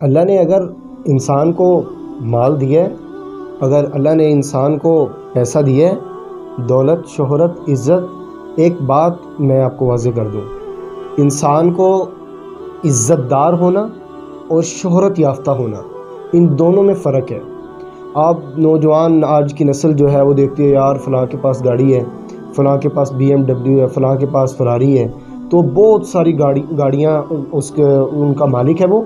اللہ نے اگر انسان کو مال دیا ہے، اگر اللہ نے انسان کو پیسہ دیا ہے، دولت، شہرت، عزت، ایک بات میں آپ کو واضح کر دوں، انسان کو عزت دار ہونا اور شہرت یافتہ ہونا، ان دونوں میں فرق ہے۔ آپ نوجوان آج کی نسل جو ہے وہ دیکھتی ہے، یار فلاں کے پاس گاڑی ہے، فلاں کے پاس BMW ہے، فلاں کے پاس فراری ہے، تو بہت ساری گاڑیاں ان کا مالک ہے وہ،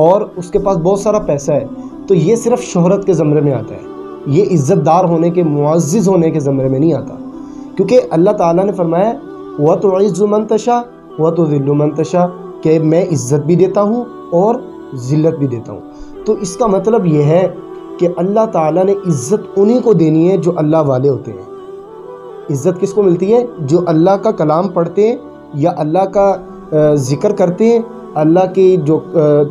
اور اس کے پاس بہت سارا پیسہ ہے، تو یہ صرف شہرت کے زمرے میں آتا ہے، یہ عزت دار ہونے کے، معزز ہونے کے زمرے میں نہیں آتا، کیونکہ اللہ تعالیٰ نے فرمایا وَتُعِزُّ مَن تَشَاءُ وَتُذِلُّ مَن تَشَاءُ کہ میں عزت بھی دیتا ہوں اور ذلت بھی دیتا ہوں۔ تو اس کا مطلب یہ ہے کہ اللہ تعالیٰ نے عزت انہی کو دینی ہے جو اللہ والے ہوتے ہیں۔ عزت کس کو ملتی ہے؟ جو اللہ کا کلام پڑھتے ہیں یا اللہ کا ذکر کرتے ہیں، اللہ کی جو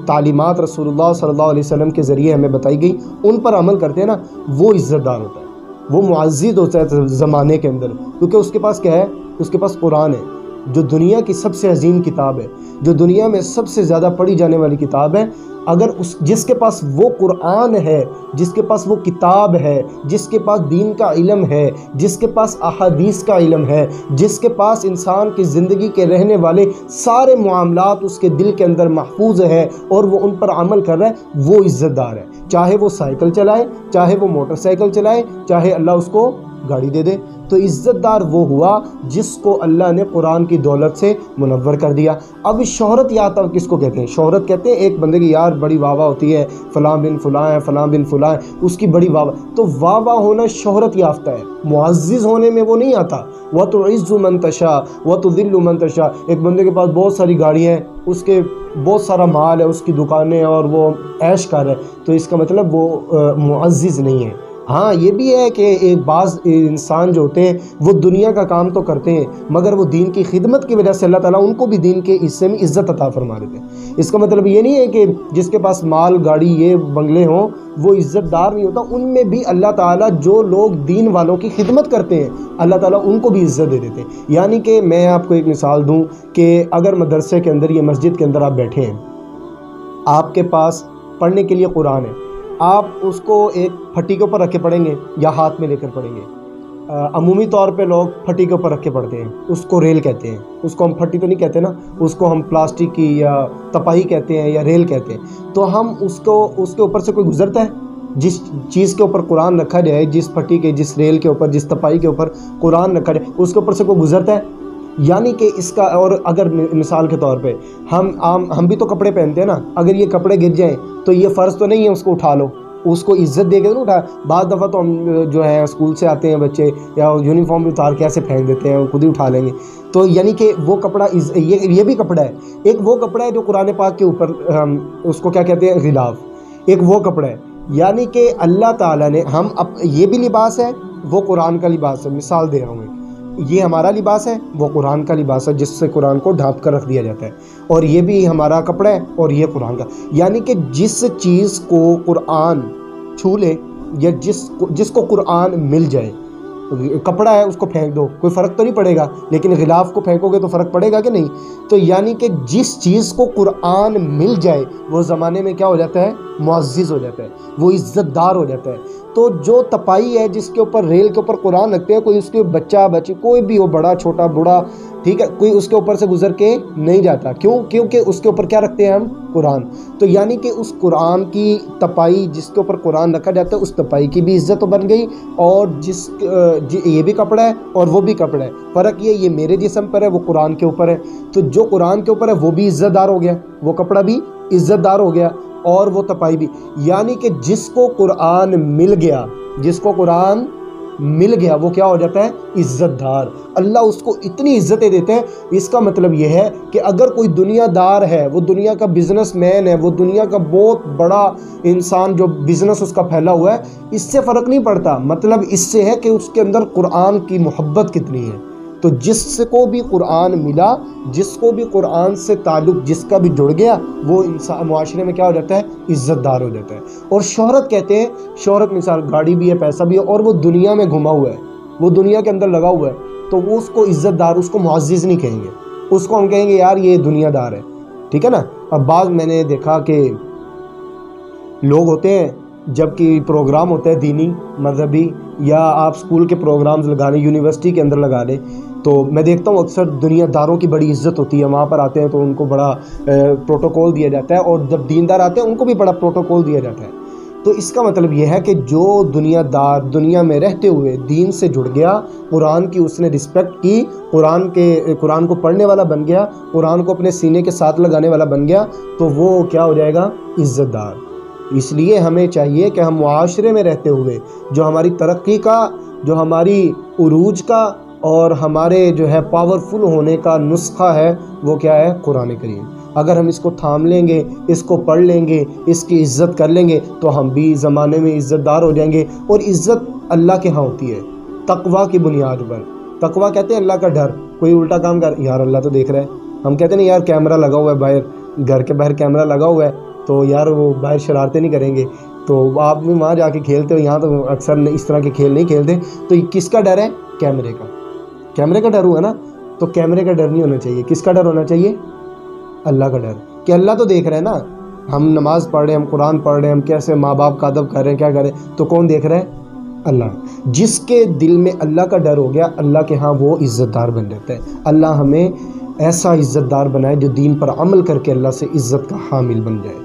تعلیمات رسول اللہ صلی اللہ علیہ وسلم کے ذریعے ہمیں بتائی گئی ان پر عمل کرتے ہیں نا، وہ عزت دار ہوتا ہے، وہ معزز ہوتا ہے زمانے کے اندر، کیونکہ اس کے پاس کیا ہے؟ اس کے پاس قرآن ہے، جو دنیا کی سب سے عظیم کتاب ہے، جو دنیا میں سب سے زیادہ پڑھی جانے والی کتاب ہے۔ اگر جس کے پاس وہ قرآن ہے، جس کے پاس وہ کتاب ہے، جس کے پاس دین کا علم ہے، جس کے پاس احادیث کا علم ہے، جس کے پاس انسان کی زندگی کے رہنے والے سارے معاملات اس کے دل کے اندر محفوظ ہے اور وہ ان پر عمل کر رہا ہے، وہ عزت دار ہے، چاہے وہ سائیکل چلائے، چاہے وہ موٹر سائیکل چلائے، چاہے اللہ اس کو گاڑی دے دے۔ تو عزت دار وہ ہوا جس کو اللہ نے قرآن کی دولت سے منور کر دیا۔ اب شہرت یافتہ کس کو کہتے ہیں؟ شہرت کہتے ہیں ایک بندے کی یار بڑی واہ واہ ہوتی ہے، فلاں بن فلاں ہے، فلاں بن فلاں ہے، اس کی بڑی واہ واہ، تو واہ واہ ہونا شہرت یافتہ ہے، معزز ہونے میں وہ نہیں آتا۔ وَتُعِزُّ مَن تَشَاءُ وَتُذِلُّ مَن تَشَاءُ ایک بندے کے پاس بہت ساری گاڑیاں ہیں، اس کے بہت سارا مال ہے، اس کی دکانیں، اور وہ عیش کر ہے، تو اس کا مطلب وہ معزز نہیں ہے۔ ہاں یہ بھی ہے کہ ایک بعض انسان جو ہوتے ہیں وہ دنیا کا کام تو کرتے ہیں، مگر وہ دین کی خدمت کی وجہ سے اللہ تعالیٰ ان کو بھی دین کے حصے میں عزت عطا فرما دیتے ہیں۔ اس کا مطلب یہ نہیں ہے کہ جس کے پاس مال، گاڑی، یہ بنگلے ہوں وہ عزت دار نہیں ہوتا، ان میں بھی اللہ تعالیٰ جو لوگ دین والوں کی خدمت کرتے ہیں اللہ تعالیٰ ان کو بھی عزت دے دیتے ہیں۔ یعنی کہ میں آپ کو ایک مثال دوں کہ اگر مدرسے کے اندر یا مسجد کے اندر آپ بیٹھے ہیں، آپ کے پاس پڑھنے کے لیے قرآن ہے، آپ اس کو ایک پھٹی کے اوپر رکھ کے پڑھیں گے یا ہاتھ میں لے کر پڑھیں گے؟ عمومی طور پہ لوگ پھٹی کے اوپر رکھ کے پڑھتے ہیں، اس کو ریل کہتے ہیں، اس کو ہم پھٹی تو نہیں کہتے نا، اس کو ہم پلاسٹک کی یا تپاہی کہتے ہیں یا ریل کہتے ہیں۔ تو ہم اس کے اوپر سے کوئی گزرتا ہے؟ جس چیز کے اوپر قرآن رکھا جائے، جس پھٹی کے، جس ریل کے اوپر، جس تپاہی کے اوپر قرآن رکھا جائے، اس کے اوپر سے کوئی گزرتا ہے؟ یعنی کہ اس کا، اور اگر مثال کے طور پہ ہم بھی تو کپڑے پہنتے ہیں نا، اگر یہ کپڑے گر جائیں تو یہ فرض تو نہیں ہے اس کو اٹھا لو، اس کو عزت دے کے نہیں اٹھا۔ بعض دفعہ تو ہم جو ہے اسکول سے آتے ہیں بچے، یا یونیفارم بھی اتار کے ایسے پھینک دیتے ہیں، خود ہی اٹھا لیں گے، تو یعنی کہ وہ کپڑا یہ بھی کپڑا ہے۔ ایک وہ کپڑا ہے جو قرآن پاک کے اوپر اس کو کیا کہتے ہیں؟ غلاف، ایک وہ کپڑا ہے۔ یعنی کہ اللہ تعالیٰ نے یہ بھی لباس ہے، وہ قرآن کا لباس ہے، مثال دے رہا ہوں، یہ ہمارا لباس ہے، وہ قرآن کا لباس ہے جس سے قرآن کو ڈھانپ کر رکھ دیا جاتا ہے، اور یہ بھی ہمارا کپڑا ہے اور یہ قرآن کا۔ یعنی کہ جس چیز کو قرآن چھو لے یا جس کو قرآن مل جائے، کپڑا ہے اس کو پھینک دو، کوئی فرق تو نہیں پڑے گا، لیکن غلاف کو پھینکو گے تو فرق پڑے گا کہ نہیں؟ تو یعنی کہ جس چیز کو قرآن مل جائے وہ زمانے میں کیا ہو جاتا ہے؟ معزز ہو جاتا ہے، وہ عزت دار ہو جاتا ہے۔ تو جو تپائی ہے، جس کے اوپر ریل کے اوپر قرآن رکھتے ہیں، کوئی اس کے بچہ بچی کوئی بھی ہو، بڑا چھوٹا بوڑھا، ٹھیک ہے، کوئی اس کے اوپر سے گزر کے نہیں جاتا، کیوں؟ کیونکہ اس کے اوپر کیا رکھتے ہیں ہم؟ قرآن۔ تو یعنی کہ اس قرآن کی تپائی جس کے اوپر قرآن رکھا جاتا ہے، اس تپائی کی بھی عزت بن گئی، اور یہ بھی کپڑا ہے اور وہ بھی کپڑا ہے، فرق یہ میرے جسم پر ہے، وہ قرآن کے اوپر ہے، تو جو قرآن کے اوپر ہے وہ بھی عزت دار ہو گیا، وہ کپڑا بھی عزت دار ہو گیا، اور وہ تپائی بھی۔ یعنی کہ جس کو قرآن مل گیا، جس کو قرآن مل گیا وہ کیا ہو جاتا ہے؟ عزت دار۔ اللہ اس کو اتنی عزتیں دیتے ہیں۔ اس کا مطلب یہ ہے کہ اگر کوئی دنیا دار ہے، وہ دنیا کا بزنس مین ہے، وہ دنیا کا بہت بڑا انسان جو بزنس اس کا پھیلا ہوا ہے، اس سے فرق نہیں پڑتا، مطلب اس سے ہے کہ اس کے اندر قرآن کی محبت کتنی ہے۔ تو جس کو بھی قرآن ملا، جس کو بھی قرآن سے تعلق جس کا بھی جڑ گیا، وہ انسان معاشرے میں کیا ہو جاتا ہے؟ عزت دار ہو جاتا ہے۔ اور شہرت کہتے ہیں، شہرت مثال گاڑی بھی ہے، پیسہ بھی ہے، اور وہ دنیا میں گھما ہوا ہے، وہ دنیا کے اندر لگا ہوا ہے، تو وہ اس کو عزت دار، اس کو معزز نہیں کہیں گے، اس کو ہم کہیں گے یار یہ دنیا دار ہے، ٹھیک ہے نا۔ اب بعض میں نے دیکھا کہ لوگ ہوتے ہیں جب کہ پروگرام ہوتا ہے دینی مذہبی یا آپ اسکول کے پروگرامز لگا لیں، یونیورسٹی کے اندر لگا لیں، تو میں دیکھتا ہوں اکثر دنیا داروں کی بڑی عزت ہوتی ہے، وہاں پر آتے ہیں تو ان کو بڑا پروٹوکول دیا جاتا ہے، اور جب دیندار آتے ہیں ان کو بھی بڑا پروٹوکول دیا جاتا ہے۔ تو اس کا مطلب یہ ہے کہ جو دنیا دار دنیا میں رہتے ہوئے دین سے جڑ گیا، قرآن کی اس نے رسپیکٹ کی، قرآن کو پڑھنے والا بن گیا، قرآن کو اپنے سینے کے ساتھ لگانے والا بن گیا، تو وہ کیا ہو جائے گا؟ عزت دار۔ اس لیے ہمیں چاہیے کہ ہم معاشرے میں رہتے ہوئے جو ہماری ترقی کا، جو ہماری عروج کا اور ہمارے جو ہے پاورفل ہونے کا نسخہ ہے، وہ کیا ہے؟ قرآن کریم۔ اگر ہم اس کو تھام لیں گے، اس کو پڑھ لیں گے، اس کی عزت کر لیں گے، تو ہم بھی زمانے میں عزت دار ہو جائیں گے۔ اور عزت اللہ کے ہاں ہوتی ہے تقویٰ کی بنیاد پر۔ تقویٰ کہتے ہیں اللہ کا ڈر۔ کوئی الٹا کام کر، یار اللہ تو دیکھ رہا ہے، ہم کہتے ہیں نا یار کیمرہ لگا ہوا ہے باہر، گھر کے باہر کیمرہ لگا ہوا ہے تو یار وہ باہر شرارتیں نہیں کریں گے، تو آپ بھی وہاں جا کے کھیلتے ہو، یہاں تو اکثر اس طرح کے کھیل نہیں کھیلتے۔ تو کس کا ڈر ہے؟ کیمرے کا۔ کیمرے کا ڈر ہوا نا، تو کیمرے کا ڈر نہیں ہونا چاہیے۔ کس کا ڈر ہونا چاہیے؟ اللہ کا ڈر، کہ اللہ تو دیکھ رہے ہیں نا، ہم نماز پڑھ رہے ہیں، ہم قرآن پڑھ رہے ہیں، ہم کیسے ماں باپ کا ادب کر رہے ہیں، کیا کر رہے ہیں، تو کون دیکھ رہا ہے؟ اللہ۔ جس کے دل میں اللہ کا ڈر ہو گیا، اللہ کے ہاں وہ عزت دار بن جاتا ہے۔ اللہ ہمیں ایسا عزت دار بنائے جو دین پر عمل کر کے اللہ سے عزت کا حامل بن جائے۔